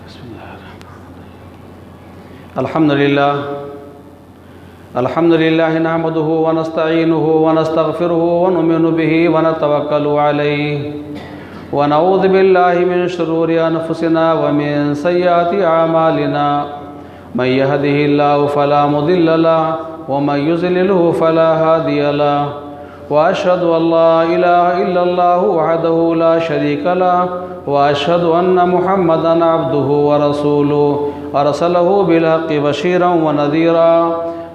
بسم اللہ الرحمن الرحیم الحمد للہ نحمده ونستعینه ونستغفره ونؤمن به ونتوکل علیہ ونعوذ باللہ من شرور انفسنا ومن سیئات اعمالنا من يهده الله فلا مضل له ومن يضلل فلا هادي له وأشهد أن لا إله إلا الله وحده لا شريك له وأشهد أن محمدًا عبده ورسوله أرسله بالحق بشيرا ونذيرا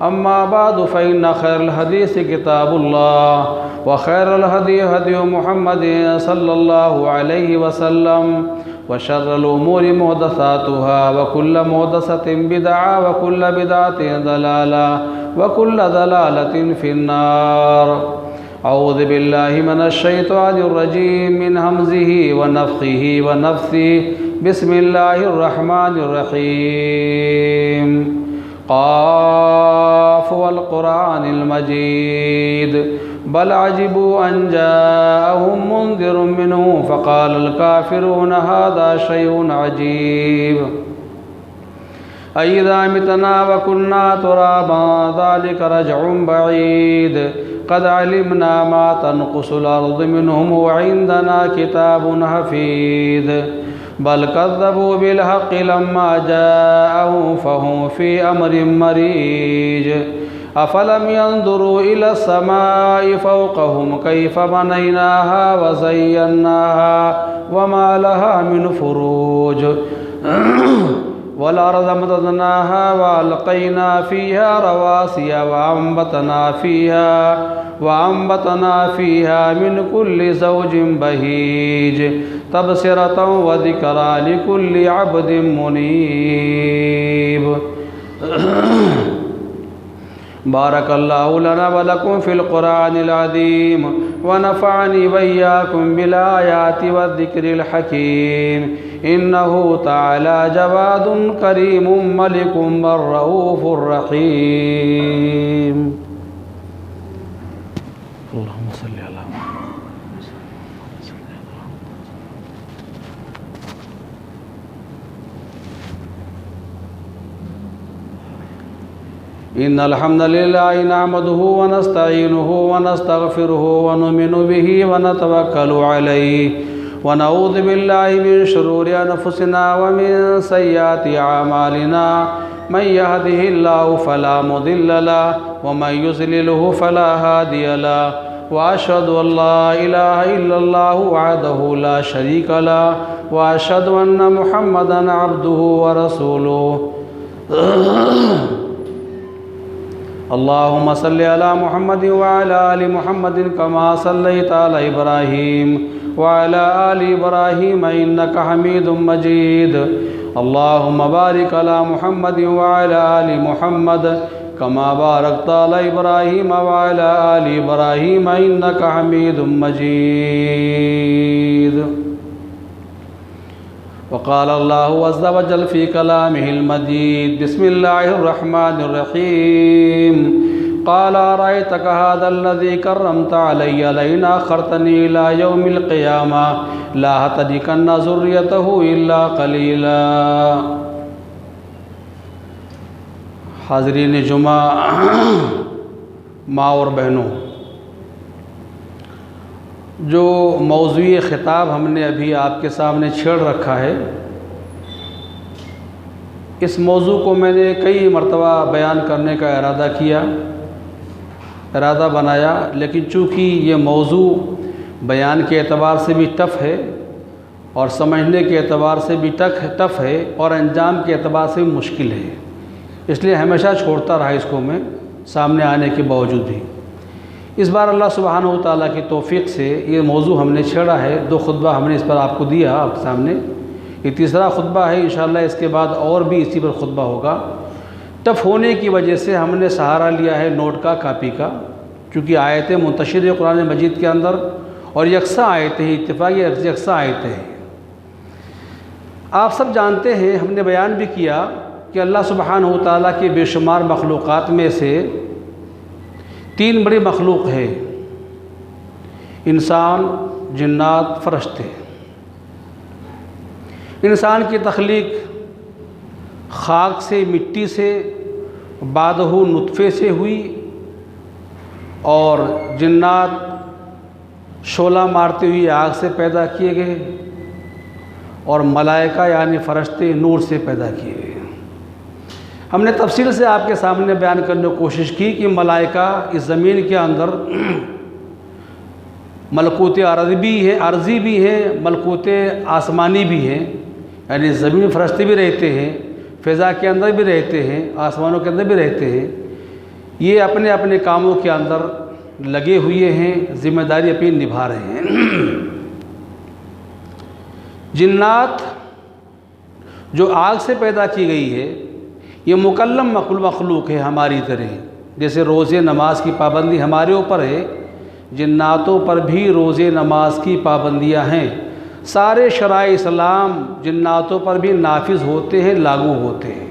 أما بعد فإن خير الحديث كتاب الله وخير الهدي هدي محمد صلى الله عليه وسلم وشر الأمور محدثاتها وكل محدثة بدعة وكل بدعة ضلالة وكل ضلالة في النار أعوذ بالله من الشيطان الرجيم من همزه ونفخه ونفثه بسم الله الرحمن الرحيم قاف والقرآن المجيد بل عجبوا أن جاءهم منذر منهم فقال الكافرون هذا شيء عجيب أإذا متنا وكنا ترابا ذلك رجع بعيد قد علمنا ما تنقص الأرض منهم وعندنا كتاب حفيظ بل كذبوا بالحق لما جاءهم فهم في أمر مريج أفلم ينظروا إلى السماء فوقهم كيف بنيناها وزيناها وما لها من فروج والأرض مددناها وألقينا فيها رواسي وأنبتنا فيها من كل زوج بهيج تبصرة وذكرى لكل عبد منيب بارك الله لنا ولكم في القرآن العظيم ونفعني وإياكم بالآيات والذكر الحكيم إنه تعالى جواد كريم ملك رؤوف رحيم اللهم صل على إن الحمد لله نحمده ونستعينه ونستغفره ونؤمن به ونتوكل عليه ونعوذ بالله من شرور أنفسنا ومن سيئات أعمالنا من يهده الله فلا مضل له ومن يضلل فلا هادي له وأشهد أن لا إله إلا الله وحده لا شريك له وأشهد أن محمدًا عبده ورسوله اللهم صل على محمد وعلى آل محمد كما صليت على إبراهيم وعلى آل إبراهيم إنك حميد مجيد اللهم بارك على محمد وعلى آل محمد كما باركت على إبراهيم وعلى آل إبراهيم إنك حميد مجيد وقال الله عز وجل في كلامه المجيد بسم الله الرحمن الرحيم قال أرأيتك هذا الذي كرمت علي لئن أخرتني إلى يوم القيامة لأحتنكن ذريته إلا قليلا حاضرین جمعہ، ماں اور بہنوں، جو موضوع خطاب ہم نے ابھی آپ کے سامنے چھیڑ رکھا ہے، اس موضوع کو میں نے کئی مرتبہ بیان کرنے کا ارادہ بنایا، لیکن چونکہ یہ موضوع بیان کے اعتبار سے بھی ٹف ہے اور سمجھنے کے اعتبار سے بھی ٹف ہے اور انجام کے اعتبار سے بھی مشکل ہے، اس لیے ہمیشہ چھوڑتا رہا اس کو میں سامنے آنے کے باوجود بھی۔ اس بار اللہ سبحانہ و تعالیٰ کی توفیق سے یہ موضوع ہم نے چھیڑا ہے، 2 خطبہ ہم نے اس پر آپ کو دیا آپ کے سامنے، یہ تیسرا خطبہ ہے، انشاءاللہ اس کے بعد اور بھی اسی پر خطبہ ہوگا۔ ٹف ہونے کی وجہ سے ہم نے سہارا لیا ہے نوٹ کا، کاپی کا، چونکہ آیتیں منتشر ہیں قرآن مجید کے اندر اور یکساں آیتیں ہیں، اتفاقی یکساں آیتیں ہیں۔ آپ سب جانتے ہیں، ہم نے بیان بھی کیا کہ اللہ سبحانہ و تعالیٰ کے بے شمار مخلوقات میں سے 3 بڑی مخلوق ہے، انسان، جنات، فرشتے۔ انسان کی تخلیق خاک سے، مٹی سے، بعدہ نطفے سے ہوئی، اور جنات شعلہ مارتے ہوئے آگ سے پیدا کیے گئے، اور ملائکہ یعنی فرشتے نور سے پیدا کیے گئے۔ ہم نے تفصیل سے آپ کے سامنے بیان کرنے کی کوشش کی کہ ملائکہ اس زمین کے اندر ملکوت عرضی بھی ہے، ملکوت آسمانی بھی ہے، یعنی زمین میں فرشتے بھی رہتے ہیں، فضا کے اندر بھی رہتے ہیں، آسمانوں کے اندر بھی رہتے ہیں۔ یہ اپنے اپنے کاموں کے اندر لگے ہوئے ہیں، ذمہ داری اپنی نبھا رہے ہیں۔ جنات جو آگ سے پیدا کی گئی ہے، یہ مکلم مخلوق ہے ہماری طرح، جیسے روزے نماز کی پابندی ہمارے اوپر ہے، جناتوں پر بھی روزے نماز کی پابندیاں ہیں۔ سارے شرائع اسلام جناتوں پر بھی نافذ ہوتے ہیں، لاگو ہوتے ہیں۔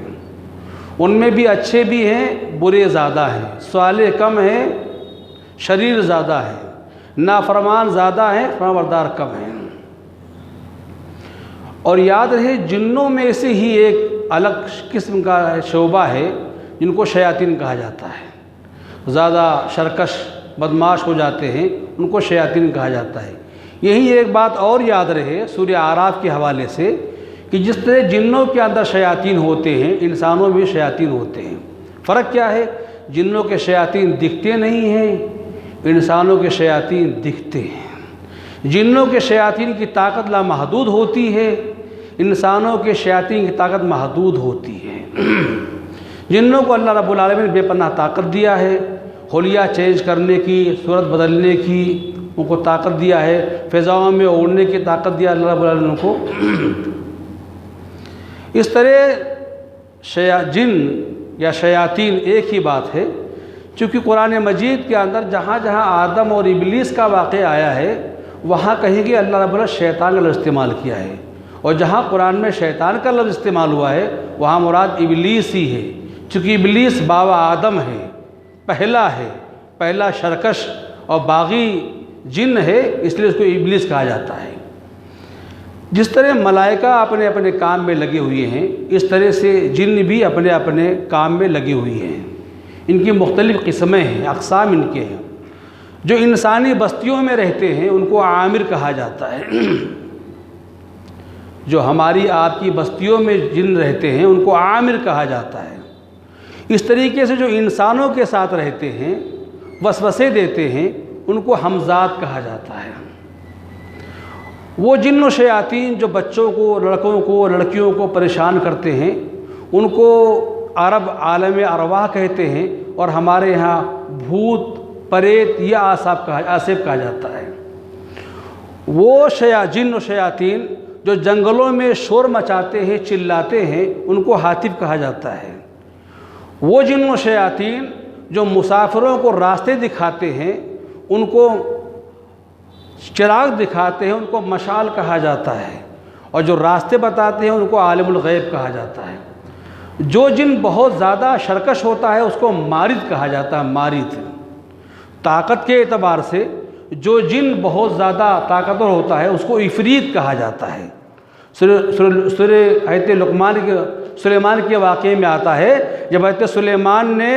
ان میں بھی اچھے بھی ہیں، برے زیادہ ہیں، صالح کم ہیں، شریر زیادہ ہیں، نافرمان زیادہ ہیں، فرمانبردار کم ہیں۔ اور یاد رہے جنوں میں سے ہی ایک الگ قسم کا شعبہ ہے جن کو شیاطین کہا جاتا ہے، زیادہ شرکش بدماش ہو جاتے ہیں، ان کو شیاطین کہا جاتا ہے۔ یہی ایک بات اور یاد رہے سورہ اعراف کے حوالے سے کہ جس طرح جنوں کے اندر شیاطین ہوتے ہیں، انسانوں میں بھی شیاطین ہوتے ہیں۔ فرق کیا ہے؟ جنوں کے شیاطین دکھتے نہیں ہیں، انسانوں کے شیاطین دکھتے ہیں۔ جنوں کے شیاطین کی طاقت لامحدود ہوتی ہے، انسانوں کے شیاطین کی طاقت محدود ہوتی ہے۔ جنوں کو اللہ رب العالمین نے بے پناہ طاقت دیا ہے، حلیہ چینج کرنے کی، صورت بدلنے کی ان کو طاقت دیا ہے، فضاؤں میں اڑنے کی طاقت دیا اللہ رب العالمین کو۔ اس طرح جن یا شیاطین ایک ہی بات ہے، چونکہ قرآن مجید کے اندر جہاں جہاں آدم اور ابلیس کا واقعہ آیا ہے وہاں کہیں گے اللہ رب العالمین شیطان کا لفظ استعمال کیا ہے، اور جہاں قرآن میں شیطان کا لفظ استعمال ہوا ہے وہاں مراد ابلیس ہی ہے، چونکہ ابلیس باوا آدم ہے، پہلا شرکش اور باغی جن ہے، اس لیے اس کو ابلیس کہا جاتا ہے۔ جس طرح ملائکہ اپنے اپنے کام میں لگے ہوئے ہیں، اس طرح سے جن بھی اپنے اپنے کام میں لگے ہوئے ہیں۔ ان کی مختلف قسمیں ہیں، اقسام ان کے ہیں۔ جو انسانی بستیوں میں رہتے ہیں ان کو عامر کہا جاتا ہے۔ جو ہماری آپ کی بستیوں میں جن رہتے ہیں ان کو عامر کہا جاتا ہے۔ اس طریقے سے جو انسانوں کے ساتھ رہتے ہیں، وسوسے دیتے ہیں، ان کو حمزات کہا جاتا ہے۔ وہ جن و شیاطین جو بچوں کو، لڑکوں کو، لڑکیوں کو پریشان کرتے ہیں ان کو عرب عالم ارواح کہتے ہیں، اور ہمارے یہاں بھوت، پریت یا آصف کہا جاتا ہے۔ وہ جن و شیاطین جو جنگلوں میں شور مچاتے ہیں، چلاتے ہیں، ان کو حاتف کہا جاتا ہے۔ وہ جن و شیاطین جو مسافروں کو راستے دکھاتے ہیں، ان کو چراغ دکھاتے ہیں، ان کو مشال کہا جاتا ہے، اور جو راستے بتاتے ہیں ان کو عالم الغیب کہا جاتا ہے۔ جو جن بہت زیادہ شرکش ہوتا ہے اس کو مارد کہا جاتا ہے، مارد۔ طاقت کے اعتبار سے جو جن بہت زیادہ طاقتور ہوتا ہے اس کو عفریت کہا جاتا ہے۔ سورہ آیت لقمان کے سلیمان کے واقعے میں آتا ہے جب حضرت سلیمان نے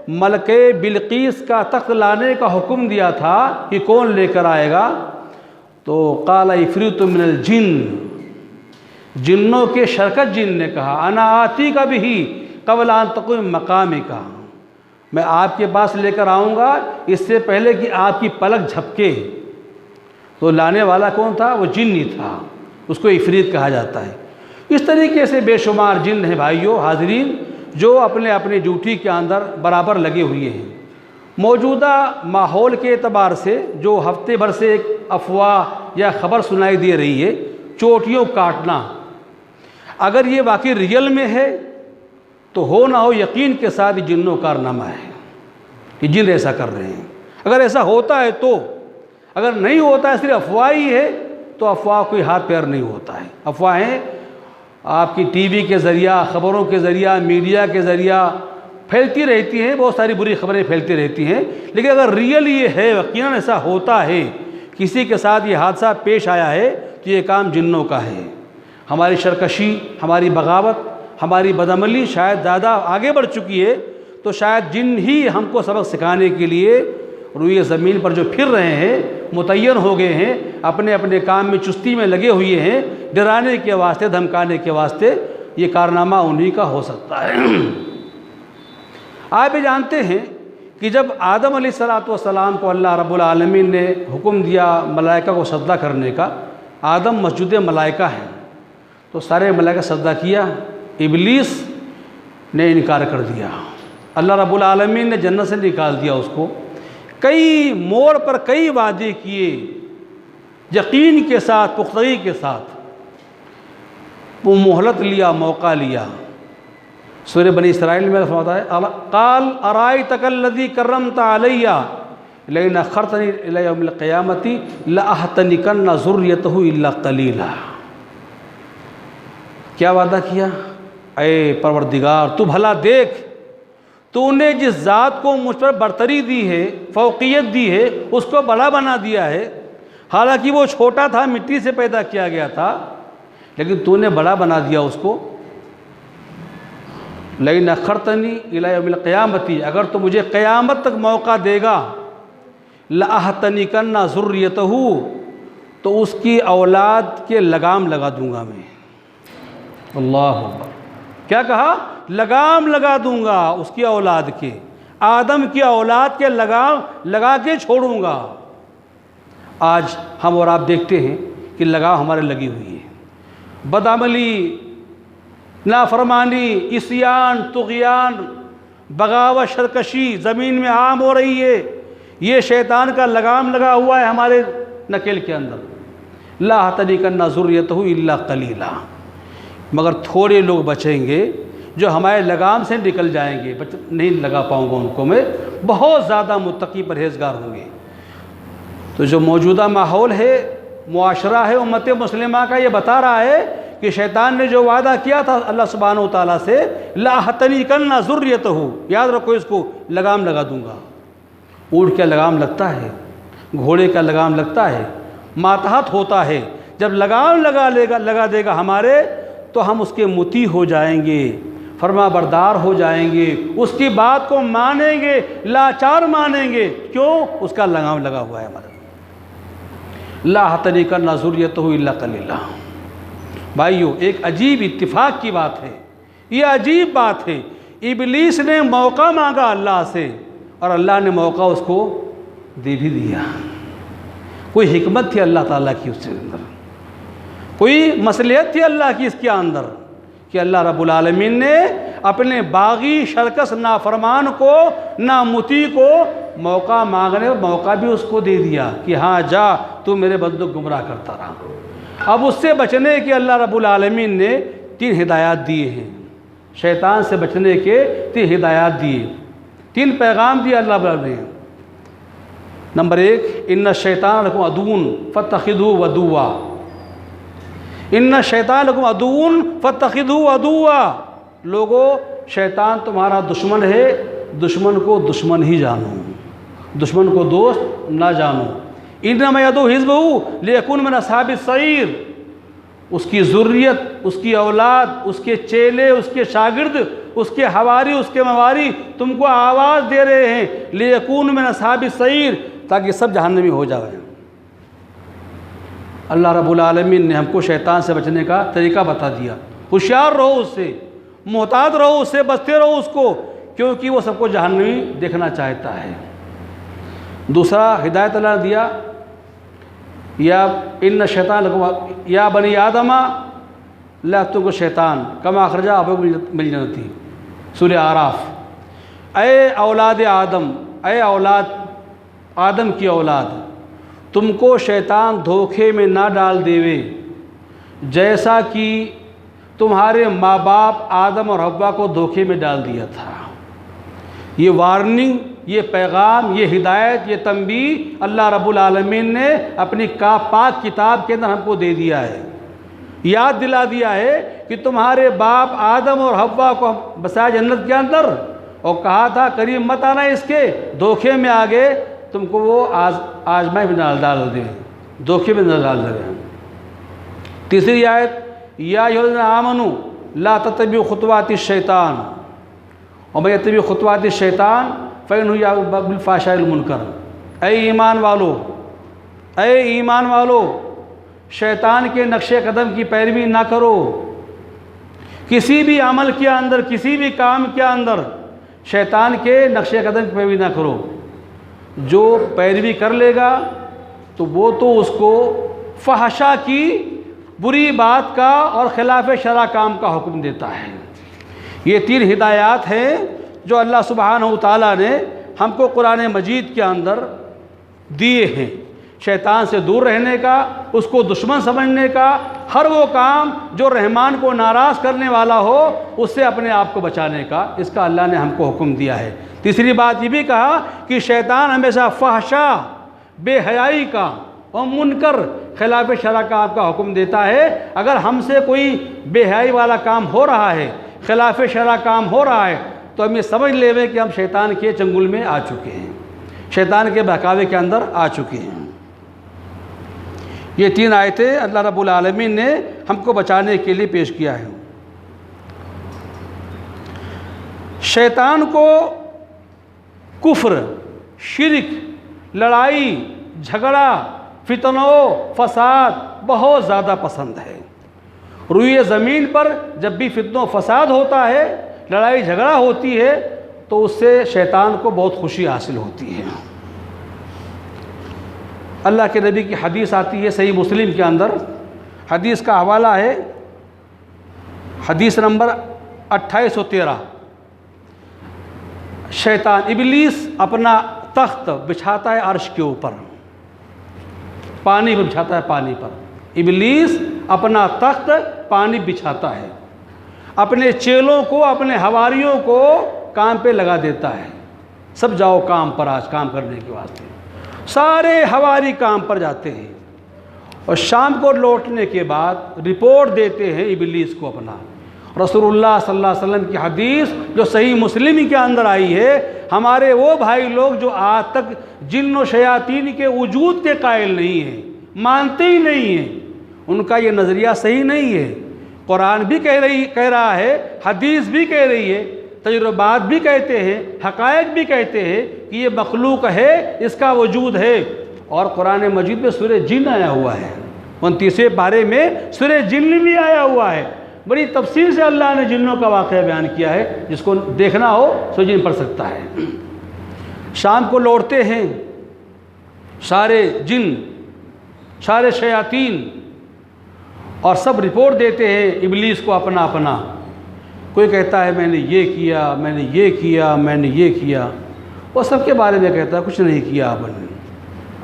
ملکہ بلقیس کا تخت لانے کا حکم دیا تھا کہ کون لے کر آئے گا، تو قال عفریت من الجن، جنوں کے شرکت جن نے کہا انا آتی کا بھی قبل ان تقوم مقامی کا، میں آپ کے پاس لے کر آؤں گا اس سے پہلے کہ آپ کی پلک جھپکے۔ تو لانے والا کون تھا؟ وہ جن ہی تھا، اس کو عفریت کہا جاتا ہے۔ اس طریقے سے بے شمار جن ہیں بھائیوں حاضرین، جو اپنے اپنے ڈیوٹی کے اندر برابر لگے ہوئے ہیں۔ موجودہ ماحول کے اعتبار سے جو ہفتے بھر سے ایک افواہ یا خبر سنائی دے رہی ہے، چوٹیوں کاٹنا، اگر یہ واقعی ریئل میں ہے تو ہو نہ ہو یقین کے ساتھ یہ جنوں کا کارنامہ ہے کہ جن ایسا کر رہے ہیں۔ اگر ایسا ہوتا ہے تو، اگر نہیں ہوتا ہے صرف افواہ ہی ہے تو افواہ کوئی ہاتھ پیر نہیں ہوتا ہے۔ افواہیں آپ کی ٹی وی کے ذریعہ، خبروں کے ذریعہ، میڈیا کے ذریعہ پھیلتی رہتی ہیں، بہت ساری بری خبریں پھیلتی رہتی ہیں، لیکن اگر ریئل یہ ہے، یقیناً ایسا ہوتا ہے، کسی کے ساتھ یہ حادثہ پیش آیا ہے تو یہ کام جنوں کا ہے۔ ہماری شرکشی، ہماری بغاوت، ہماری بدعملی شاید زیادہ آگے بڑھ چکی ہے، تو شاید جن ہی ہم کو سبق سکھانے کے لیے روئے زمین پر جو پھر رہے ہیں، متعین ہو گئے ہیں، اپنے اپنے کام میں چستی میں لگے ہوئے ہیں، ڈرانے کے واسطے، دھمکانے کے واسطے، یہ کارنامہ انہی کا ہو سکتا ہے۔ آپ یہ جانتے ہیں کہ جب آدم علیہ السلام کو اللہ رب العالمین نے حکم دیا ملائکہ کو سجدہ کرنے کا، آدم مسجود ملائکہ ہیں، تو سارے ملائکہ سجدہ کیا، ابلیس نے انکار کر دیا، اللہ رب العالمین نے جنت سے نکال دیا اس کو، کئی موڑ پر کئی وعدے کیے، یقین کے ساتھ، پختگی کے ساتھ، وہ مہلت لیا، موقع لیا۔ سورہ بنی اسرائیل میں فرماتا ہے قال ارائیتک الذی کرمت علی لئن اخرتنی الی یوم القیامۃ لاحتنکن ذریتہ الا قلیلا۔ کیا وعدہ کیا؟ اے پروردگار تو بھلا دیکھ، تو نے جس ذات کو مجھ پر برتری دی ہے، فوقیت دی ہے، اس کو بڑا بنا دیا ہے، حالانکہ وہ چھوٹا تھا، مٹی سے پیدا کیا گیا تھا، لیکن تو نے بڑا بنا دیا اس کو۔ لئن اخرتنی الی یوم القیامۃ، اگر تو مجھے قیامت تک موقع دے گا، لاحتنکن ذریتہ، تو اس کی اولاد کے لگام لگا دوں گا میں۔ اللہ اکبر، کیا کہا؟ لگام لگا دوں گا اس کی اولاد کے، آدم کی اولاد کے لگام لگا کے چھوڑوں گا۔ آج ہم اور آپ دیکھتے ہیں کہ لگام ہمارے لگی ہوئی ہے، بدعملی، نافرمانی، عصیان، طغیان، بغاوت، سرکشی زمین میں عام ہو رہی ہے، یہ شیطان کا لگام لگا ہوا ہے ہمارے نکیل کے اندر۔ لا تنکن ذریتہ الا قلیلا، مگر تھوڑے لوگ بچیں گے جو ہمارے لگام سے نکل جائیں گے، نہیں لگا پاؤں گا ان کو میں، بہت زیادہ متقی پرہیزگار ہوں گے۔ تو جو موجودہ ماحول ہے، معاشرہ ہے امت مسلمہ کا، یہ بتا رہا ہے کہ شیطان نے جو وعدہ کیا تھا اللہ سبحانہ وتعالیٰ سے، لاحتنکن ذریتہ، یاد رکھو اس کو، لگام لگا دوں گا۔ اونٹ کا لگام لگتا ہے، گھوڑے کا لگام لگتا ہے، ماتحت ہوتا ہے، جب لگام لگا دے گا ہمارے، تو ہم اس کے مطیع ہو جائیں گے، فرما بردار ہو جائیں گے، اس کی بات کو مانیں گے، لاچار مانیں گے، کیوں؟ اس کا لگام لگا ہوا ہے ہمارے۔ لاحتنکن ذریتہ الا قلیلا۔ بھائیو، ایک عجیب اتفاق کی بات ہے، یہ عجیب بات ہے، ابلیس نے موقع مانگا اللہ سے، اور اللہ نے موقع اس کو دے بھی دیا۔ کوئی حکمت تھی اللہ تعالیٰ کی اس کے اندر، کوئی مصلحت تھی اللہ کی اس کے اندر، کہ اللہ رب العالمین نے اپنے باغی شرکس نافرمان کو، نامطیع کو موقع مانگنے، موقع بھی اس کو دے دیا کہ ہاں جا، تو میرے بندوں کو گمراہ کرتا رہا۔ اب اس سے بچنے کے اللہ رب العالمین نے 3 ہدایات دیے ہیں، شیطان سے بچنے کے 3 ہدایات دیے، 3 پیغام دیے اللہ رب العالمین نے۔ نمبر 1، ان الشیطان لکم عدو فاتخذوہ عدوا، ان الشیطان لکم عدو فاتخذوہ عدوا، لوگو شیطان تمہارا دشمن ہے، دشمن کو دشمن ہی جانو، دشمن کو دوست نہ جانو۔ انما یدعو حزبہ لیکون من اصحاب السعیر، اس کی ذریت، اس کی اولاد، اس کے چیلے، اس کے شاگرد، اس کے حواری، اس کے مواری تم کو آواز دے رہے ہیں، لیکون من اصحاب السعیر، تاکہ سب جہنمی ہو جائے۔ اللہ رب العالمین نے ہم کو شیطان سے بچنے کا طریقہ بتا دیا، ہوشیار رہو اس سے، محتاط رہو اس سے، بچتے رہو اس کو، کیونکہ وہ سب کو جہنمی دیکھنا چاہتا ہے۔ دوسرا ہدایت اللہ نے دیا، یا ان شیطان لکم یا بنی آدم لا تترکوا شیطان کما اخرج ابویکم من الجنۃ، سورہ اعراف۔ اے اولاد آدم، اے اولاد آدم کی اولاد، تم کو شیطان دھوکے میں نہ ڈال دیوے، جیسا کہ تمہارے ماں باپ آدم اور حوا کو دھوکے میں ڈال دیا تھا۔ یہ وارننگ، یہ پیغام، یہ ہدایت، یہ تنبیہ اللہ رب العالمین نے اپنی پاک کتاب کے اندر ہم کو دے دیا ہے، یاد دلا دیا ہے کہ تمہارے باپ آدم اور حوا کو بسایا جنت کے اندر، اور کہا تھا قریب مت آنا اس کے، دھوکے میں آگے تم کو وہ آزمائش میں ڈال دے، دھوکے میں ڈال دے۔ تیسری آیت، یا ایھا الذین آمنوا لا تتبعوا خطوات الشیطان ومن یتبع خطوات الشیطان فإنه یأمر بالفحشاء والمنکر۔ اے ایمان والو، شیطان کے نقش قدم کی پیروی نہ کرو، کسی بھی عمل کے اندر، کسی بھی کام کے اندر شیطان کے نقش قدم کی پیروی نہ کرو۔ جو پیروی کر لے گا تو وہ تو اس کو فحشا کی، بری بات کا اور خلاف شرع کام کا حکم دیتا ہے۔ یہ 3 ہدایات ہیں جو اللہ سبحانہ و تعالیٰ نے ہم کو قرآن مجید کے اندر دیے ہیں۔ شیطان سے دور رہنے کا، اس کو دشمن سمجھنے کا، ہر وہ کام جو رحمان کو ناراض کرنے والا ہو اس سے اپنے آپ کو بچانے کا، اس کا اللہ نے ہم کو حکم دیا ہے۔ تیسری بات یہ بھی کہا کہ شیطان ہمیشہ فحشا، بے حیائی کا اور منکر، خلاف شرع کا آپ کا حکم دیتا ہے۔ اگر ہم سے کوئی بے حیائی والا کام ہو رہا ہے، خلاف شرع کام ہو رہا ہے، تو ہم یہ سمجھ لیں کہ ہم شیطان کے چنگل میں آ چکے ہیں، شیطان کے بہکاوے کے اندر آ چکے ہیں۔ یہ 3 آیتیں اللہ رب العالمین نے ہم کو بچانے کے لیے پیش کیا ہے۔ شیطان کو کفر، شرک، لڑائی جھگڑا، فتنوں، فساد بہت زیادہ پسند ہے۔ روئے زمین پر جب بھی فتنوں فساد ہوتا ہے، لڑائی جھگڑا ہوتی ہے، تو اس سے شیطان کو بہت خوشی حاصل ہوتی ہے۔ اللہ کے نبی کی حدیث آتی ہے صحیح مسلم کے اندر، حدیث کا حوالہ ہے حدیث نمبر 2813۔ شیطان ابلیس اپنا تخت بچھاتا ہے عرش کے اوپر، پانی پر بچھاتا ہے، پانی پر ابلیس اپنا تخت پانی بچھاتا ہے، اپنے چیلوں کو، اپنے حواریوں کو کام پہ لگا دیتا ہے، سب جاؤ کام پر، آج کام کرنے کے واسطے۔ سارے حواری کام پر جاتے ہیں اور شام کو لوٹنے کے بعد رپورٹ دیتے ہیں ابلیس کو اپنا۔ رسول اللہ صلی اللہ علیہ وسلم کی حدیث جو صحیح مسلم کے اندر آئی ہے، ہمارے وہ بھائی لوگ جو آج تک جن و شیاطین کے وجود کے قائل نہیں ہیں، مانتے ہی نہیں ہیں، ان کا یہ نظریہ صحیح نہیں ہے۔ قرآن بھی کہہ رہا ہے، حدیث بھی کہہ رہی ہے، تجربات بھی کہتے ہیں، حقائق بھی کہتے ہیں کہ یہ مخلوق ہے، اس کا وجود ہے۔ اور قرآن مجید میں سورہ جن آیا ہوا ہے، 29ویں پارے میں سورہ جن بھی آیا ہوا ہے۔ بڑی تفصیل سے اللہ نے جنوں کا واقعہ بیان کیا ہے، جس کو دیکھنا ہو سو جن پڑھ سکتا ہے۔ شام کو لوٹتے ہیں سارے جن، سارے شیاطین، اور سب رپورٹ دیتے ہیں ابلیس کو اپنا اپنا۔ کوئی کہتا ہے میں نے یہ کیا، میں نے یہ کیا، میں نے یہ کیا، وہ سب کے بارے میں کہتا ہے کچھ نہیں کیا آپ نے،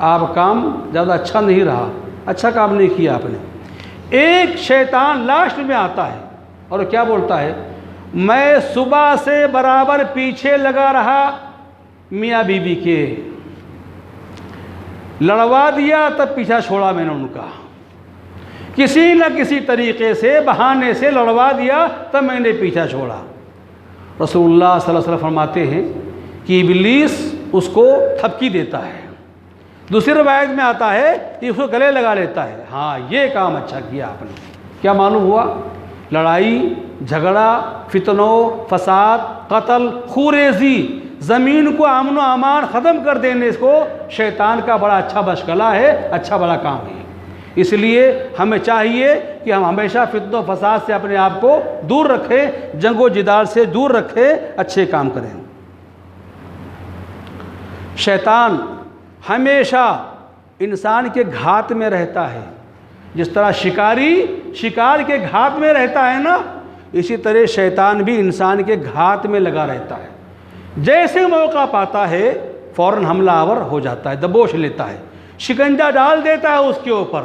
آپ کام زیادہ اچھا نہیں رہا، اچھا کام نہیں کیا آپ نے۔ ایک شیطان لاسٹ میں آتا ہے اور کیا بولتا ہے، میں صبح سے برابر پیچھے لگا رہا میاں بیوی کے، لڑوا دیا تب پیچھا چھوڑا میں نے ان کا، کسی نہ کسی طریقے سے بہانے سے لڑوا دیا تب میں نے پیچھا چھوڑا۔ رسول اللہ صلی اللہ علیہ وسلم فرماتے ہیں کہ ابلیس اس کو تھپکی دیتا ہے۔ دوسری روایت میں آتا ہے کہ اس کو گلے لگا لیتا ہے، ہاں یہ کام اچھا کیا آپ نے۔ کیا معلوم ہوا؟ لڑائی جھگڑا، فتنوں، فساد، قتل، خوریزی، زمین کو امن و امان ختم کر دینے کو شیطان کا بڑا اچھا مشغلہ ہے، اچھا بڑا کام ہے۔ اس لیے ہمیں چاہیے کہ ہم ہمیشہ فتنوں فساد سے اپنے آپ کو دور رکھیں، جنگ و جدال سے دور رکھیں، اچھے کام کریں۔ شیطان ہمیشہ انسان کے گھات میں رہتا ہے، جس طرح شکاری شکار کے گھات میں رہتا ہے نا، اسی طرح شیطان بھی انسان کے گھات میں لگا رہتا ہے۔ جیسے موقع پاتا ہے فوراً حملہ آور ہو جاتا ہے، دبوچ لیتا ہے، شکنجہ ڈال دیتا ہے اس کے اوپر،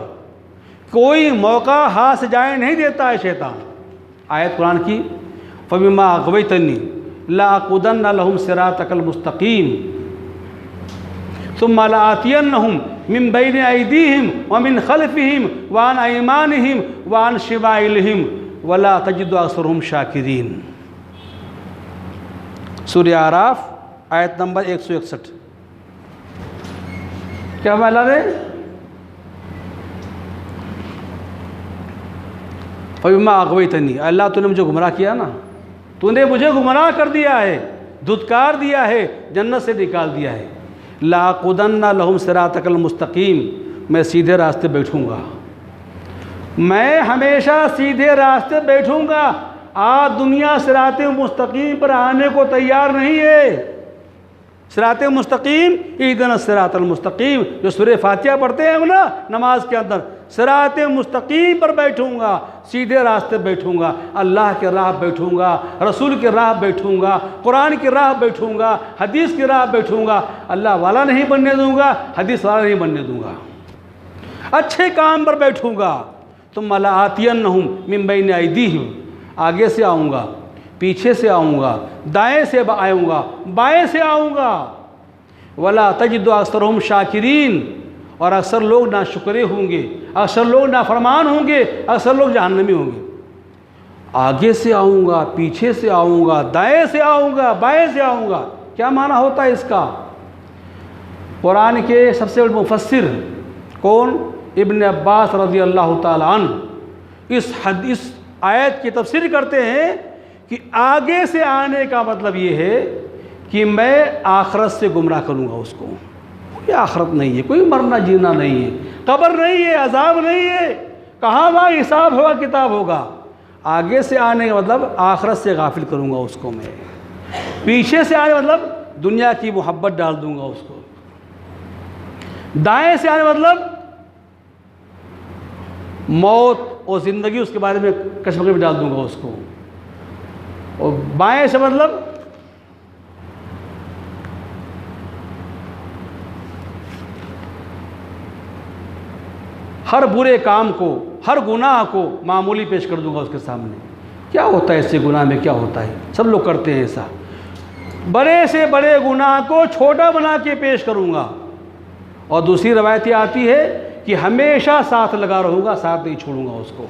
کوئی موقع ہاتھ سے جائے نہیں دیتا ہے شیطان۔ آیت قرآن کی فَبِمَا أَغْوَيْتَنِي لَأَقْعُدَنَّ لَهُمْ صِرَاطَكَ الْمُسْتَقِيمَ ثُمَّ لَآتِيَنَّهُمْ مِنْ بَيْنِ أَيْدِيهِمْ وَمِنْ خَلْفِهِمْ وَعَنْ أَيْمَانِهِمْ وَعَنْ شِمَائِلِهِمْ وَلَا تَجِدُ أَكْثَرَهُمْ شَاكِرِينَ۔ سورہ اعراف آیت نمبر 161۔ کیا اللہ نے فبما اغویتنی، اللہ تو نے مجھے گمراہ کیا نا، تو نے مجھے گمراہ کر دیا ہے، دھتکار دیا ہے، جنت سے نکال دیا ہے، لاقعدن لہم صراطک المستقیم، میں سیدھے راستے بیٹھوں گا، میں ہمیشہ سیدھے راستے بیٹھوں گا۔ آج دنیا صراط مستقیم پر آنے کو تیار نہیں ہے۔ صراط مستقیم، اہدنا الصراط المستقیم، جو سورہ فاتحہ پڑھتے ہیں نا نماز کے اندر، صراط مستقیم پر بیٹھوں گا، سیدھے راستے بیٹھوں گا، اللہ کے راہ بیٹھوں گا، رسول کے راہ بیٹھوں گا، قرآن کی راہ بیٹھوں گا، حدیث کی راہ بیٹھوں گا، اللہ والا نہیں بننے دوں گا، حدیث والا نہیں بننے دوں گا، اچھے کام پر بیٹھوں گا۔ ثم لآتینہم من بین ایدیہم، آگے سے آؤں گا، پیچھے سے آؤں گا، دائیں سے آؤں گا، بائیں سے آؤں گا، ولا تجد اکثرہم شاکرین، اور اکثر لوگ ناشکرے ہوں گے، اکثر لوگ نافرمان ہوں گے، اکثر لوگ جہنمی ہوں گے۔ آگے سے آؤں گا، پیچھے سے آؤں گا، دائیں سے آؤں گا، بائیں سے آؤں گا، کیا معنی ہوتا ہے اس کا؟ قرآن کے سب سے بڑے مفسر کون؟ ابن عباس رضی اللہ تعالی عنہ اس آیت کی تفسیر کرتے ہیں کہ آگے سے آنے کا مطلب یہ ہے کہ میں آخرت سے گمراہ کروں گا اس کو۔ کوئی آخرت نہیں ہے، کوئی مرنا جینا نہیں ہے، قبر نہیں ہے، عذاب نہیں ہے، کہاں وہاں حساب ہوگا، کتاب ہوگا۔ آگے سے آنے کا مطلب آخرت سے غافل کروں گا اس کو میں، پیچھے سے آنے مطلب دنیا کی محبت ڈال دوں گا اس کو، دائیں سے آنے مطلب موت اور زندگی اس کے بارے میں کشمکش میں ڈال دوں گا اس کو، اور بائیں سے مطلب ہر برے کام کو، ہر گناہ کو معمولی پیش کر دوں گا اس کے سامنے۔ کیا ہوتا ہے اس سے گناہ میں، کیا ہوتا ہے؟ سب لوگ کرتے ہیں ایسا، بڑے سے بڑے گناہ کو چھوٹا بنا کے پیش کروں گا۔ اور دوسری روایت یہ آتی ہے کہ ہمیشہ ساتھ لگا رہوں گا، ساتھ نہیں چھوڑوں گا اس کو۔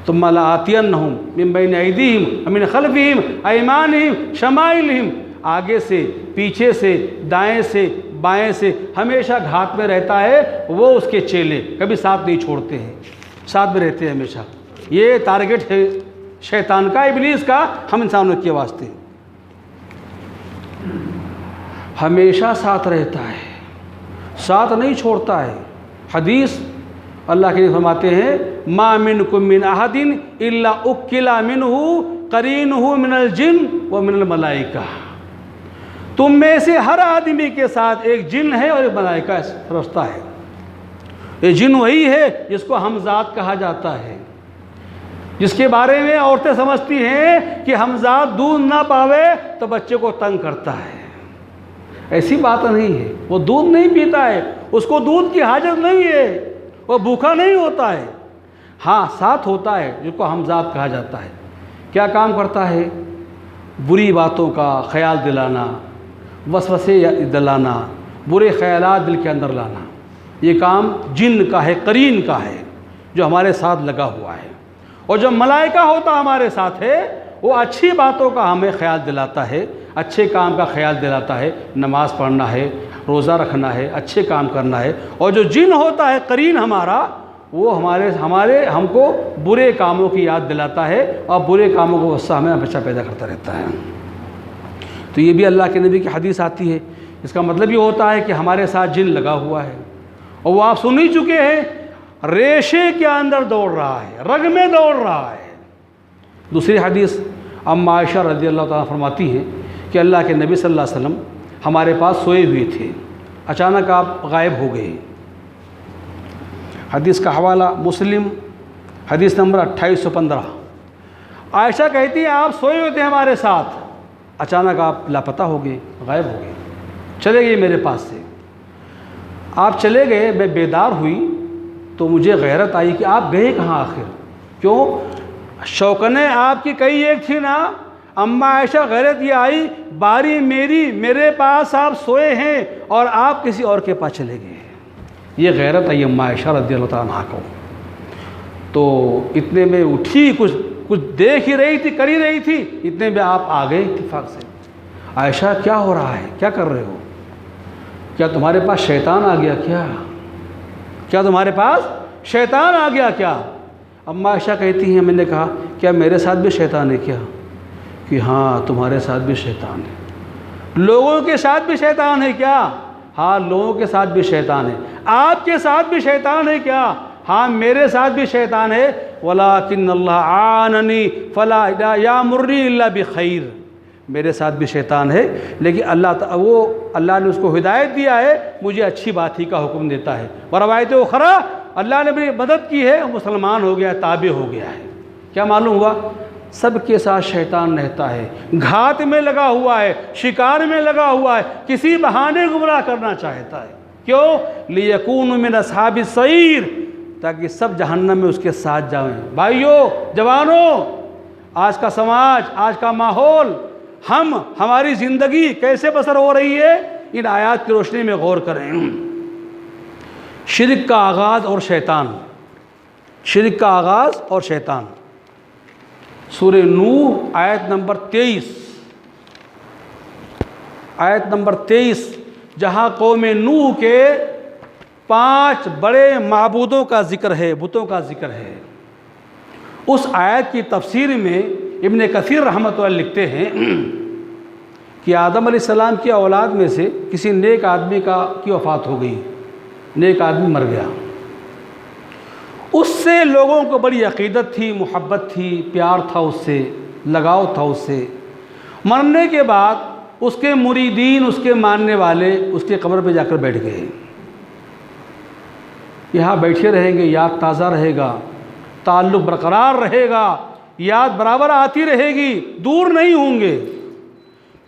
ثم لآتینہم من بین ایدیہم ومن خلفہم ایمانہم شمائلہم، آگے سے، پیچھے سے، دائیں سے، بائیں سے، ہمیشہ گھات میں رہتا ہے وہ اس کے چیلے، کبھی ساتھ نہیں چھوڑتے ہیں، ساتھ میں رہتے ہیں ہمیشہ۔ یہ ٹارگٹ ہے شیطان کا، ابلیس کا، ہم انسانوں کے واسطے۔ ہمیشہ ساتھ رہتا ہے، ساتھ نہیں چھوڑتا ہے۔ حدیث اللہ کے نبی فرماتے ہیں ما منکم من احد الا اکل منہ قرینہ من الجن ومن الملائکہ، تم میں سے ہر آدمی کے ساتھ ایک جن ہے اور ایک ملائکہ فرشتہ ہے۔ یہ جن وہی ہے جس کو ہمزاد کہا جاتا ہے، جس کے بارے میں عورتیں سمجھتی ہیں کہ ہمزاد دودھ نہ پاوے تو بچے کو تنگ کرتا ہے۔ ایسی بات نہیں ہے، وہ دودھ نہیں پیتا ہے، اس کو دودھ کی حاجت نہیں ہے، وہ بھوکا نہیں ہوتا ہے۔ ہاں ساتھ ہوتا ہے جس کو ہمزاد کہا جاتا ہے۔ کیا کام کرتا ہے؟ بری باتوں کا خیال دلانا، وسوسے دلانا، برے خیالات دل کے اندر لانا، یہ کام جن کا ہے، قرین کا ہے، جو ہمارے ساتھ لگا ہوا ہے۔ اور جو ملائکہ ہوتا ہمارے ساتھ ہے وہ اچھی باتوں کا ہمیں خیال دلاتا ہے، اچھے کام کا خیال دلاتا ہے، نماز پڑھنا ہے، روزہ رکھنا ہے، اچھے کام کرنا ہے۔ اور جو جن ہوتا ہے قرین ہمارا، وہ ہم کو برے کاموں کی یاد دلاتا ہے اور برے کاموں کو غصہ ہمیں ہمیشہ پیدا کرتا رہتا ہے۔ تو یہ بھی اللہ کے نبی کی حدیث آتی ہے۔ اس کا مطلب یہ ہوتا ہے کہ ہمارے ساتھ جن لگا ہوا ہے، اور وہ آپ سن ہی چکے ہیں، ریشے کے اندر دوڑ رہا ہے، رگ میں دوڑ رہا ہے۔ دوسری حدیث ام عائشہ رضی اللہ تعالیٰ فرماتی ہے کہ اللہ کے نبی صلی اللہ علیہ وسلم ہمارے پاس سوئے ہوئے تھے، اچانک آپ غائب ہو گئے۔ حدیث کا حوالہ مسلم، حدیث نمبر 2815۔ عائشہ کہتی ہیں آپ سوئے ہوئے تھے ہمارے ساتھ، اچانک آپ لاپتہ ہو گئے، غائب ہو گئے، چلے گئے میرے پاس سے۔ آپ چلے گئے، میں بیدار ہوئی تو مجھے غیرت آئی کہ آپ گئے کہاں آخر؟ کیوں؟ شوقنیں آپ کی کئی ایک تھی نا۔ اماں عائشہ غیرت یہ آئی، باری میرے پاس آپ سوئے ہیں اور آپ کسی اور کے پاس چلے گئے۔ یہ غیرت آئی اماں عائشہ رضی اللہ تعالیٰ عنہا کو۔ تو اتنے میں اٹھی، کچھ دیکھ ہی رہی تھی، کر ہی رہی تھی، اتنے میں آپ آ گئے اتفاق سے۔ عائشہ کیا ہو رہا ہے، کیا کر رہے ہو؟ کیا تمہارے پاس شیطان آ گیا کیا؟ کیا تمہارے پاس شیطان آ گیا کیا؟ اماں عائشہ کہتی ہیں میں نے کہا کیا میرے ساتھ بھی شیطان ہے کیا؟ کہ ہاں تمہارے ساتھ بھی شیطان ہے۔ لوگوں کے ساتھ بھی شیطان ہے کیا؟ ہاں لوگوں کے ساتھ بھی شیطان ہے۔ آپ کے ساتھ بھی شیطان ہے کیا؟ ہاں میرے ساتھ بھی شیطان ہے۔ وَلَٰكِنَّ اللَّهَ عَانَنِي فَلَا يَأْمُرُنِي إِلَّا بِخَيْرٍ، میرے ساتھ بھی شیطان ہے لیکن اللہ نے اس کو ہدایت دیا ہے، مجھے اچھی بات ہی کا حکم دیتا ہے۔ روایت اخری اللہ نے میری مدد کی ہے، مسلمان ہو گیا، تابع ہو گیا ہے۔ کیا معلوم ہوا؟ سب کے ساتھ شیطان رہتا ہے، گھات میں لگا ہوا ہے، شکار میں لگا ہوا ہے، کسی بہانے گمراہ کرنا چاہتا ہے۔ کیوں؟ لِيَكُونُ مِنْ أَصْحَابِ السَّعِيرِ، تاکہ سب جہنم میں اس کے ساتھ جائیں۔ بھائیوں، جوانوں، آج کا سماج، آج کا ماحول، ہماری زندگی کیسے بسر ہو رہی ہے، ان آیات کی روشنی میں غور کریں۔ شرک کا آغاز اور شیطان، شرک کا آغاز اور شیطان۔ سورہ نوح آیت نمبر 23، آیت نمبر 23، جہاں قوم نوح کے 5 بڑے معبودوں کا ذکر ہے، بتوں کا ذکر ہے۔ اس آیت کی تفسیر میں ابن کثیر رحمۃ اللہ لکھتے ہیں کہ آدم علیہ السلام کی اولاد میں سے کسی نیک آدمی کی وفات ہو گئی، نیک آدمی مر گیا، اس سے لوگوں کو بڑی عقیدت تھی، محبت تھی، پیار تھا، اس سے لگاؤ تھا۔ اس سے مرنے کے بعد اس کے مریدین، اس کے ماننے والے اس کے قبر پہ جا کر بیٹھ گئے، یہاں بیٹھے رہیں گے، یاد تازہ رہے گا، تعلق برقرار رہے گا، یاد برابر آتی رہے گی، دور نہیں ہوں گے۔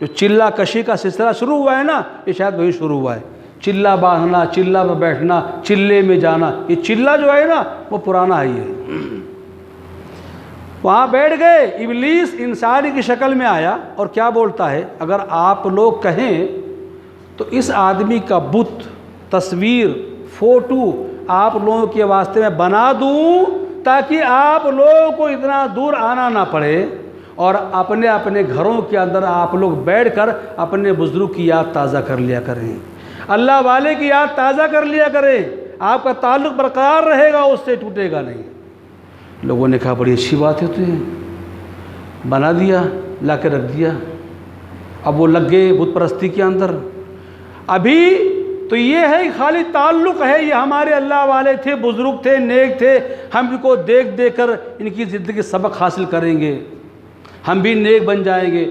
جو چلہ کشی کا سلسلہ شروع ہوا ہے نا، یہ شاید وہی شروع ہوا ہے۔ چلہ باندھنا، چلہ پہ بیٹھنا، چلے میں جانا، یہ چلہ جو ہے نا وہ پرانا ہی ہے۔ وہاں بیٹھ گئے، ابلیس انسانی کی شکل میں آیا اور کیا بولتا ہے، اگر آپ لوگ کہیں تو اس آدمی کا بت، تصویر، فوٹو آپ لوگوں کے واسطے میں بنا دوں تاکہ آپ لوگوں کو اتنا دور آنا نہ پڑے، اور اپنے اپنے گھروں کے اندر آپ لوگ بیٹھ کر اپنے بزرگ کی یاد تازہ کر لیا کریں، اللہ والے کی یاد تازہ کر لیا کریں، آپ کا تعلق برقرار رہے گا، اس سے ٹوٹے گا نہیں۔ لوگوں نے کہا بڑی اچھی بات ہے، تو بنا دیا، لا کے رکھ دیا۔ اب وہ لگ گئے بت پرستی کے اندر۔ ابھی تو یہ ہے خالی تعلق ہے، یہ ہمارے اللہ والے تھے، بزرگ تھے، نیک تھے، ہم ان کو دیکھ دیکھ کر ان کی زندگی سبق حاصل کریں گے، ہم بھی نیک بن جائیں گے۔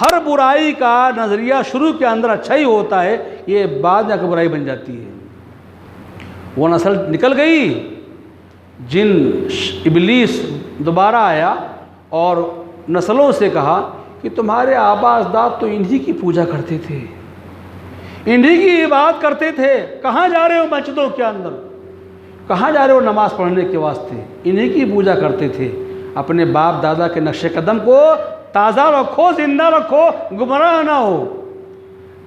ہر برائی کا نظریہ شروع کے اندر اچھا ہی ہوتا ہے، یہ بعد میں برائی بن جاتی ہے۔ وہ نسل نکل گئی، جن ابلیس دوبارہ آیا اور نسلوں سے کہا کہ تمہارے آبا اجداد تو انہی کی پوجا کرتے تھے، انہی کی عبادت کرتے تھے، کہاں جا رہے ہو مسجدوں کے اندر، کہاں جا رہے ہو نماز پڑھنے کے واسطے، انہی کی پوجا کرتے تھے۔ اپنے باپ دادا کے نقش قدم کو تازہ رکھو، زندہ رکھو، گمراہ نہ ہو۔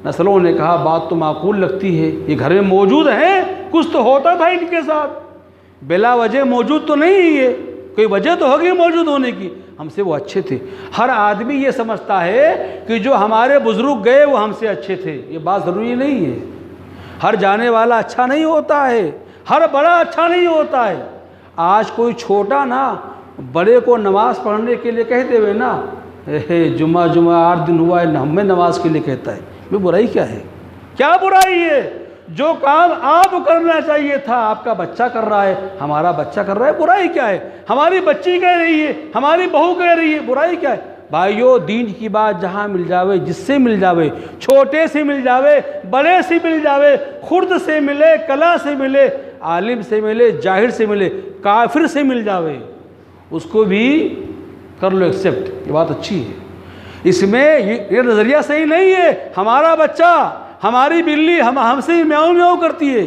نسلوں نے کہا بات تو معقول لگتی ہے، یہ گھر میں موجود ہیں، کچھ تو ہوتا تھا ان کے ساتھ، بلا وجہ موجود تو نہیں ہے، یہ کوئی وجہ تو ہوگی موجود ہونے کی، ہم سے وہ اچھے تھے۔ ہر آدمی یہ سمجھتا ہے کہ جو ہمارے بزرگ گئے وہ ہم سے اچھے تھے، یہ بات ضروری نہیں ہے۔ ہر جانے والا اچھا نہیں ہوتا ہے، ہر بڑا اچھا نہیں ہوتا ہے۔ آج کوئی چھوٹا نا بڑے کو نماز پڑھنے کے لیے کہتے ہوئے نا، جمعہ 8 دن ہوا ہے ہمیں نماز کے لیے کہتا ہے، میں برائی کیا ہے؟ کیا برائی ہے؟ جو کام آپ کرنا چاہیے تھا آپ کا بچہ کر رہا ہے، ہمارا بچہ کر رہا ہے، برائی کیا ہے؟ ہماری بچی کہہ رہی ہے، ہماری بہو کہہ رہی ہے، برائی کیا ہے؟ بھائیو، دین کی بات جہاں مل جاوے، جس سے مل جاوے، چھوٹے سے مل جاوے، بڑے سے مل جاوے، خرد سے ملے، کلا سے ملے، عالم سے ملے، جاہل سے ملے، کافر سے مل جاوے، اس کو بھی کر لو ایکسیپٹ، یہ بات اچھی ہے۔ اس میں یہ نظریہ صحیح نہیں ہے، ہمارا بچہ، ہماری بلی ہم سے میاؤں میاؤں کرتی ہے،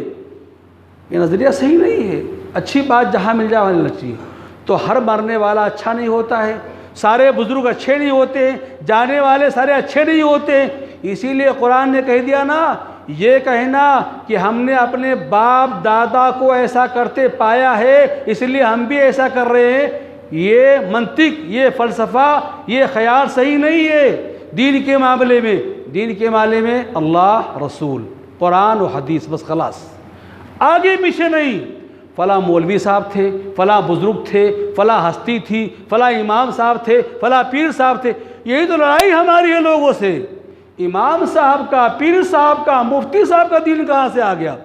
یہ نظریہ صحیح نہیں ہے۔ اچھی بات جہاں مل جائے وہاں لگتی ہے۔ تو ہر مرنے والا اچھا نہیں ہوتا ہے، سارے بزرگ اچھے نہیں ہوتے ہیں، جانے والے سارے اچھے نہیں ہوتے ہیں۔ اسی لیے قرآن نے کہہ دیا نا، یہ کہنا کہ ہم نے اپنے باپ دادا کو ایسا کرتے پایا ہے اس لیے ہم بھی ایسا کر رہے ہیں، یہ منطق، یہ فلسفہ، یہ خیال صحیح نہیں ہے۔ دین کے معاملے میں، دین کے معاملے میں اللہ، رسول، قرآن و حدیث، بس خلاص، آگے پیچھے نہیں۔ فلاں مولوی صاحب تھے، فلاں بزرگ تھے، فلاں ہستی تھی، فلاں امام صاحب تھے، فلاں پیر صاحب تھے. یہی تو لڑائی ہماری ہے لوگوں سے. امام صاحب کا، پیر صاحب کا، مفتی صاحب کا دین کہاں سے آ گیا؟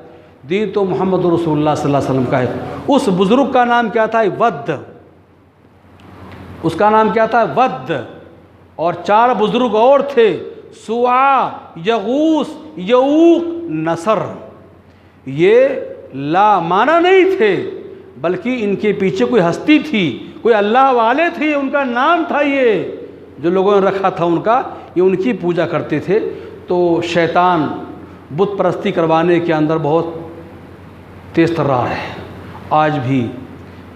دین تو محمد رسول اللہ صلی اللہ علیہ وسلم کا ہے. اس بزرگ کا نام کیا تھا؟ ود. اس کا نام کیا تھا؟ ود. اور 4 بزرگ اور تھے، سوا، یغوث، یعوق، نصر. یہ لا معنی نہیں تھے، بلکہ ان کے پیچھے کوئی ہستی تھی، کوئی اللہ والے تھے، ان کا نام تھا. یہ جو لوگوں نے رکھا تھا ان کا، یہ ان کی پوجا کرتے تھے. تو شیطان بت پرستی کروانے کے اندر بہت تیز ترار ہے. آج بھی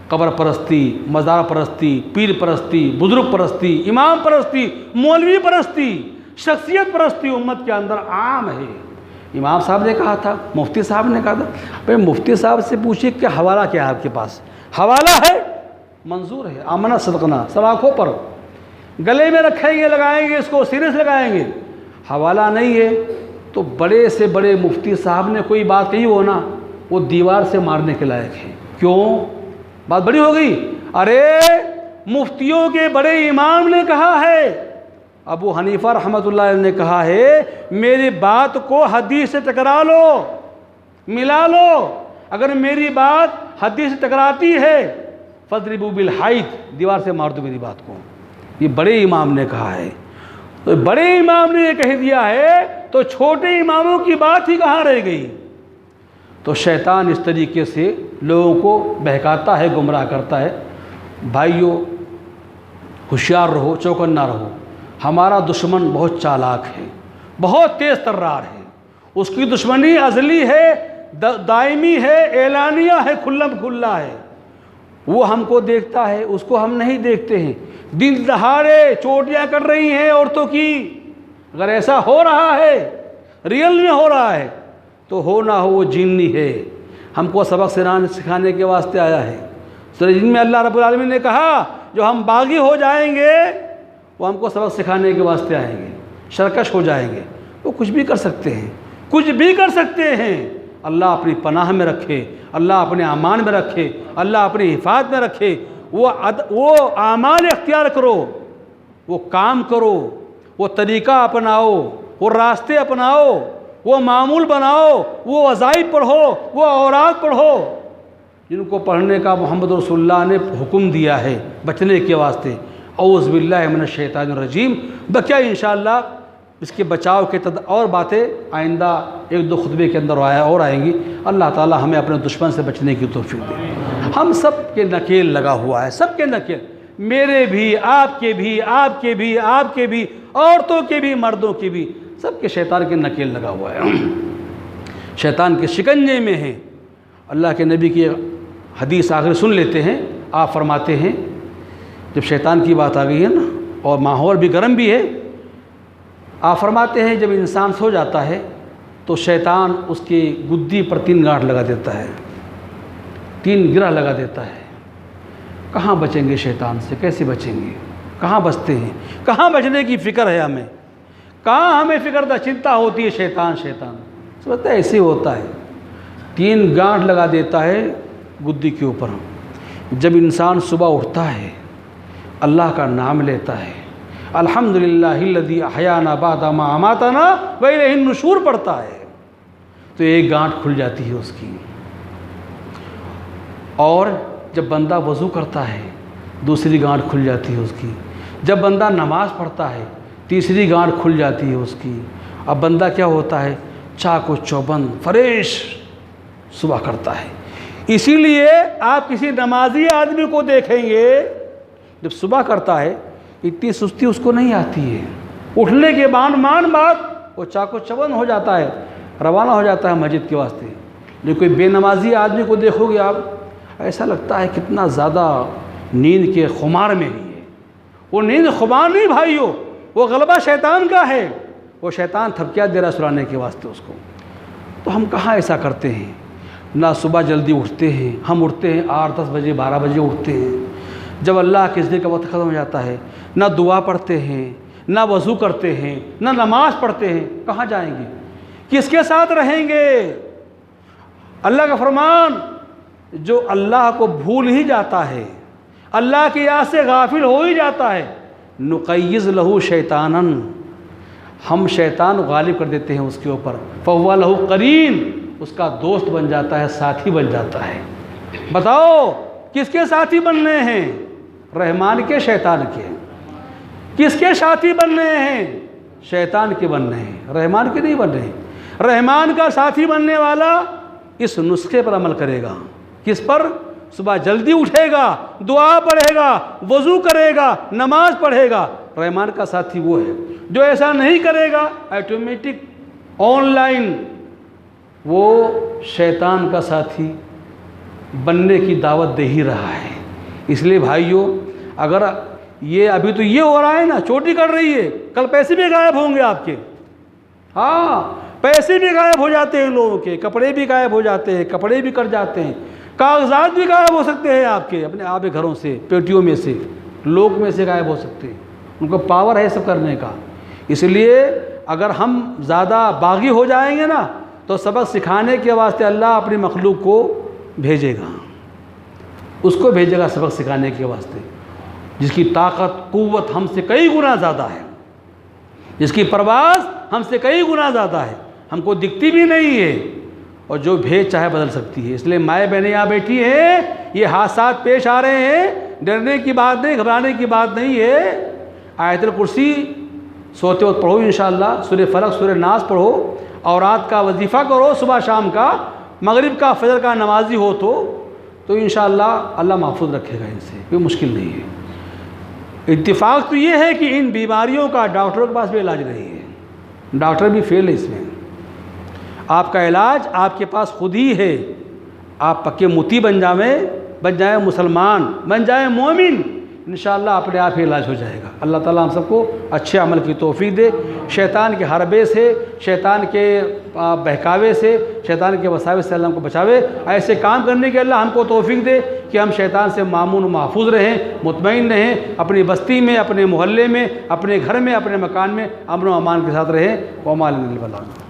قبر پرستی، مزار پرستی، پیر پرستی، بزرگ پرستی، امام پرستی، مولوی پرستی، شخصیت پرستی امت کے اندر عام ہے. امام صاحب نے کہا تھا، مفتی صاحب نے کہا تھا. بھائی مفتی صاحب سے پوچھیے کہ حوالہ کیا ہے آپ کے پاس؟ حوالہ ہے، منظور ہے، آمنا صدقنا، سب آنکھوں پر گلے میں رکھیں گے، لگائیں گے، اس کو سینے سے لگائیں گے. حوالہ نہیں ہے تو بڑے سے بڑے مفتی صاحب نے کوئی بات کہی ہو نا، وہ دیوار سے مارنے کے لائق ہے. کیوں؟ بات بڑی ہو گئی. ارے مفتیوں کے بڑے امام نے کہا ہے، ابو حنیفہ رحمۃ اللہ علیہ نے کہا ہے، میری بات کو حدیث سے ٹکرا لو، ملا لو. اگر میری بات حدیث سے ٹکراتی ہے فضربوا بالحیط، دیوار سے مار دو میری بات کو. یہ بڑے امام نے کہا ہے. تو بڑے امام نے یہ کہہ دیا ہے تو چھوٹے اماموں کی بات ہی کہاں رہ گئی؟ تو شیطان اس طریقے سے لوگوں کو بہکاتا ہے، گمراہ کرتا ہے. بھائیو ہوشیار رہو، چوکنا رہو. ہمارا دشمن بہت چالاک ہے، بہت تیز ترار ہے. اس کی دشمنی ازلی ہے، دائمی ہے، اعلانیہ ہے، کھلم کھلا ہے. وہ ہم کو دیکھتا ہے، اس کو ہم نہیں دیکھتے ہیں. دن دہاڑے چوٹیاں کر رہی ہیں عورتوں کی. اگر ایسا ہو رہا ہے، ریئل میں ہو رہا ہے، تو ہو نہ ہو وہ جنی ہے. ہم کو سبق سکھانے کے واسطے آیا ہے. سورہ جن میں اللہ رب العالمین نے کہا جو ہم باغی ہو جائیں گے وہ ہم کو سبق سکھانے کے واسطے آئیں گے. سرکش ہو جائیں گے، وہ کچھ بھی کر سکتے ہیں، کچھ بھی کر سکتے ہیں. اللہ اپنی پناہ میں رکھے، اللہ اپنے امان میں رکھے، اللہ اپنی حفاظت میں رکھے. وہ اعمال اختیار کرو، وہ کام کرو، وہ طریقہ اپناؤ، وہ راستے اپناؤ، وہ معمول بناؤ، وہ وظائف پڑھو، وہ اوراد پڑھو جن کو پڑھنے کا محمد رسول اللہ نے حکم دیا ہے بچنے کے واسطے. اعوذ باللہ من الشیطان الرجیم. بقیہ انشاءاللہ اس کے بچاؤ کے اور باتیں آئندہ 1-2 خطبے کے اندر اور آئیں گی. اللہ تعالی ہمیں اپنے دشمن سے بچنے کی توفیق دے. ہم سب کے نکیل لگا ہوا ہے، سب کے نکیل، میرے بھی، آپ کے بھی، آپ کے بھی، آپ کے بھی، عورتوں کے بھی، مردوں کے بھی، سب کے شیطان کے نکیل لگا ہوا ہے، شیطان کے شکنجے میں ہیں. اللہ کے نبی کی حدیث آخر سن لیتے ہیں. آپ فرماتے ہیں جب شیطان کی بات آ گئی ہے نا اور ماحول بھی گرم بھی ہے، آپ فرماتے ہیں جب انسان سو جاتا ہے تو شیطان اس کی گدی پر 3 گانٹھ لگا دیتا ہے، 3 گرہ لگا دیتا ہے. کہاں بچیں گے شیطان سے؟ کیسے بچیں گے؟ کہاں بچتے ہیں؟ کہاں بچنے کی فکر ہے ہمیں؟ کہاں ہمیں فکر تھا، چنتا ہوتی ہے شیطان شیطان. سمجھتا ہے ایسے ہوتا ہے، 3 گانٹھ لگا دیتا ہے گدی کے اوپر. جب انسان صبح اٹھتا ہے، اللہ کا نام لیتا ہے، الحمدللہ الذی احیانا بعد ما اماتنا والیہ النشور پڑھتا ہے، تو 1 گانٹھ کھل جاتی ہے اس کی. اور جب بندہ وضو کرتا ہے 2سری گانٹھ کھل جاتی ہے اس کی. جب بندہ نماز پڑھتا ہے 3سری گانٹھ کھل جاتی ہے اس کی. اب بندہ کیا ہوتا ہے؟ چاق و چوبند فریش صبح کرتا ہے. اسی لیے آپ کسی نمازی آدمی کو دیکھیں گے جب صبح کرتا ہے اتنی سستی اس کو نہیں آتی ہے. اٹھنے کے مان بات وہ چاق و چوبند ہو جاتا ہے، روانہ ہو جاتا ہے مسجد کے واسطے. لیکن کوئی بے نمازی آدمی کو دیکھو گے آپ، ایسا لگتا ہے کتنا زیادہ نیند کے خمار میں ہی ہے. وہ نیند خمار نہیں بھائیو، وہ غلبہ شیطان کا ہے. وہ شیطان تھپکیات دے رہا سلانے کے واسطے اس کو. تو ہم کہاں ایسا کرتے ہیں؟ نہ صبح جلدی اٹھتے ہیں. ہم اٹھتے ہیں 8-10 بجے 12 بجے اٹھتے ہیں. جب اللہ کے ذکر کا وقت ختم ہو جاتا ہے نہ دعا پڑھتے ہیں، نہ وضو کرتے ہیں، نہ نماز پڑھتے ہیں. کہاں جائیں گے؟ کس کے ساتھ رہیں گے؟ اللہ کا فرمان جو اللہ کو بھول ہی جاتا ہے، اللہ کی یاد سے غافل ہو ہی جاتا ہے، نقیض لہو شیطانن، ہم شیطان غالب کر دیتے ہیں اس کے اوپر، فہو لہو قرین، اس کا دوست بن جاتا ہے، ساتھی بن جاتا ہے۔ بتاؤ کس کے ساتھی بننے ہیں؟ رحمان کے شیطان کے؟ کس کے ساتھی بننے ہیں؟ شیطان کے بننے ہیں، رحمان کے نہیں بننے ہیں۔ رحمان کا ساتھی بننے والا اس نسخے پر عمل کرے گا۔ کس پر؟ صبح جلدی اٹھے گا، دعا پڑھے گا، وضو کرے گا، نماز پڑھے گا۔ رحمان کا ساتھی وہ ہے۔ جو ایسا نہیں کرے گا، آٹومیٹک آن لائن وہ شیطان کا ساتھی بننے کی دعوت دے ہی رہا ہے۔ اس لیے بھائیوں، اگر یہ ابھی تو یہ ہو رہا ہے نا، چوٹی کر رہی ہے، کل پیسے بھی غائب ہوں گے آپ کے۔ ہاں، پیسے بھی غائب ہو جاتے ہیں لوگوں کے، کپڑے بھی غائب ہو جاتے ہیں، کپڑے بھی کٹ جاتے ہیں، کاغذات بھی غائب ہو سکتے ہیں آپ کے، اپنے آپ کے گھروں سے، پیٹیوں میں سے، لوگ میں سے غائب ہو سکتے ہیں۔ ان کو پاور ہے سب کرنے کا۔ اس لیے اگر ہم زیادہ باغی ہو جائیں گے نا، تو سبق سکھانے کے واسطے اللہ اپنی مخلوق کو بھیجے گا، اس کو بھیجے گا سبق سکھانے کے واسطے، جس کی طاقت قوت ہم سے کئی گنا زیادہ ہے، جس کی پرواز ہم سے کئی گنا زیادہ ہے، ہم کو دکھتی بھی نہیں ہے، اور جو بھیج چاہے بدل سکتی ہے۔ اس لیے مائیں بہنیں یہاں بیٹھی ہیں، یہ حادثات پیش آ رہے ہیں، ڈرنے کی بات نہیں، گھبرانے کی بات نہیں ہے۔ آیت الکرسی سوتے وقت پڑھو انشاءاللہ، سورہ فلق، سورہ ناس پڑھو، اور رات کا وظیفہ کرو، صبح شام کا، مغرب کا، فجر کا نمازی ہو تو انشاءاللہ اللہ محفوظ رکھے گا، ان سے کوئی مشکل نہیں ہے۔ اتفاق تو یہ ہے کہ ان بیماریوں کا ڈاکٹروں کے پاس بھی علاج نہیں ہے، ڈاکٹر بھی فیل ہے اس میں۔ آپ کا علاج آپ کے پاس خود ہی ہے۔ آپ پکے متی بن جائیں مسلمان، بن جائیں مومن، انشاءاللہ اپنے آپ ہی علاج ہو جائے گا۔ اللہ تعالیٰ ہم سب کو اچھے عمل کی توفیق دے، شیطان کے حربے سے، شیطان کے بہکاوے سے، شیطان کے وساوس سے اللہ ہم کو بچاوے۔ ایسے کام کرنے کے اللہ ہم کو توفیق دے کہ ہم شیطان سے مامون و محفوظ رہیں، مطمئن رہیں، اپنی بستی میں، اپنے محلے میں، اپنے گھر میں، اپنے مکان میں امن و امان کے ساتھ رہیں۔ وما لنا الا البلاغ۔